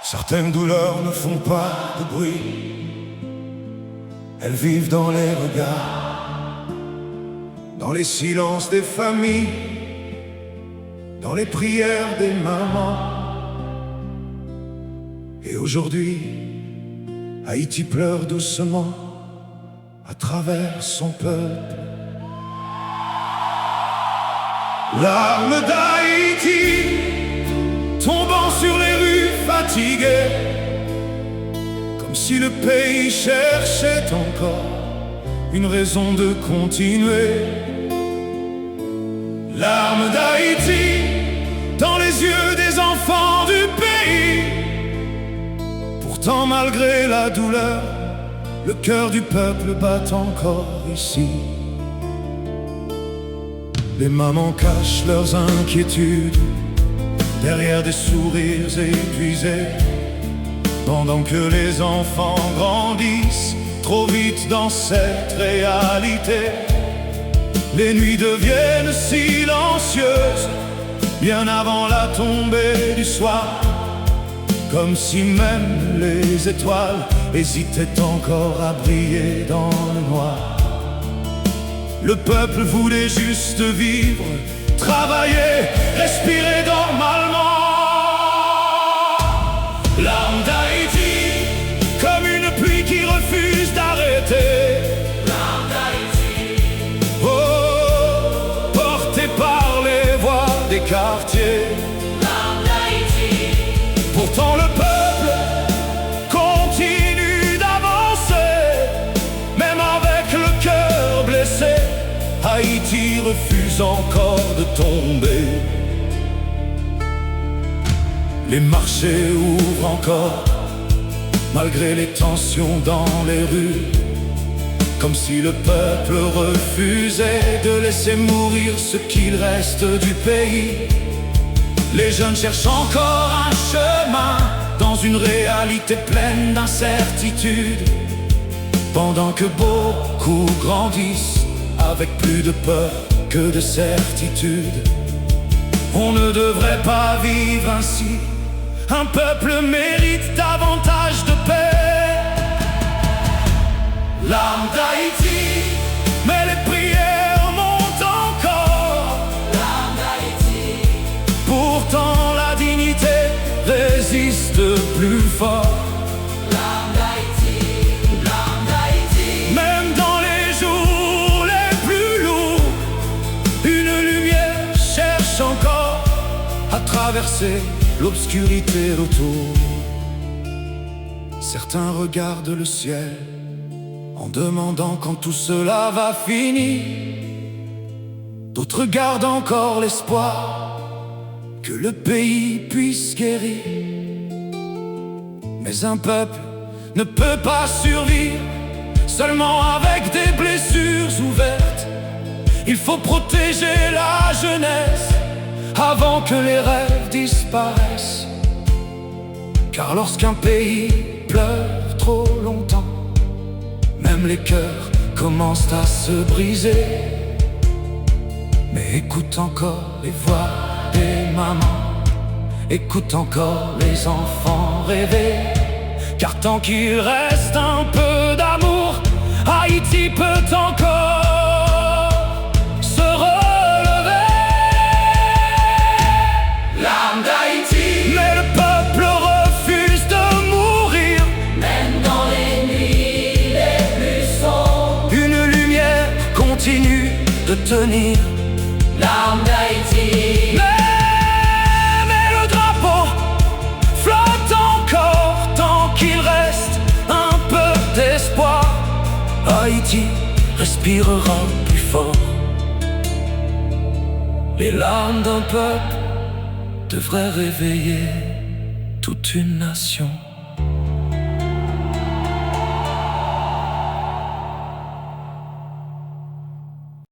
Certaines douleurs ne font pas de bruit, elles vivent dans les regards, dans les silences des familles, dans les prières des mamans. Et aujourd'hui, Haïti pleure doucement à travers son peuple. Larmes d'Haïti tombant sur les rues fatiguées, comme si le pays cherchait encore une raison de continuer. Larmes d'Haïti dans les yeux des enfants du pays. Pourtant malgré la douleur, le cœur du peuple bat encore ici. Les mamans cachent leurs inquiétudes derrière des sourires épuisés, pendant que les enfants grandissent trop vite dans cette réalité. Les nuits deviennent silencieuses bien avant la tombée du soir, comme si même les étoiles hésitaient encore à briller dans le noir. Le peuple voulait juste vivre, travailler, respirer normalement. Larmes d'Haïti, comme une pluie qui refuse d'arrêter. Larmes d'Haïti, oh, portées par les voix des quartiers. Larmes d'Haïti, pourtant le peuple continue d'avancer, même avec le cœur blessé. Haïti refuse encore de tomber. Les marchés ouvrent encore, malgré les tensions dans les rues, comme si le peuple refusait de laisser mourir ce qu'il reste du pays. Les jeunes cherchent encore un chemin dans une réalité pleine d'incertitude, pendant que beaucoup grandissent avec plus de peur que de certitude. On ne devrait pas vivre ainsi. Un peuple mérite davantage de paix. Larmes d'Haïti, mais les prières montent encore. Larmes d'Haïti, pourtant la dignité résiste plus fort. Larmes d'Haïti, larmes d'Haïti, même dans les jours les plus lourds, une lumière cherche encore à traverser l'obscurité autour. Certains regardent le ciel en demandant quand tout cela va finir. D'autres gardent encore l'espoir que le pays puisse guérir. Mais un peuple ne peut pas survivre seulement avec des blessures ouvertes. Il faut protéger la jeunesse avant que les rêves disparaissent. Car lorsqu'un pays pleure trop longtemps, même les cœurs commencent à se briser. Mais écoute encore les voix des mamans, écoute encore les enfants rêver. Car tant qu'il reste un peu d'amour, Haïti peut encore se relever. Larmes d'Haïti, mais le peuple refuse de mourir, même dans les nuits les plus sombres. Une lumière continue de tenir. Larmes d'Haïti, mais le drapeau flotte encore tant qu'il reste un peu d'espoir. Haïti respirera plus fort. Les larmes d'un peuple devraient réveiller toute une nation.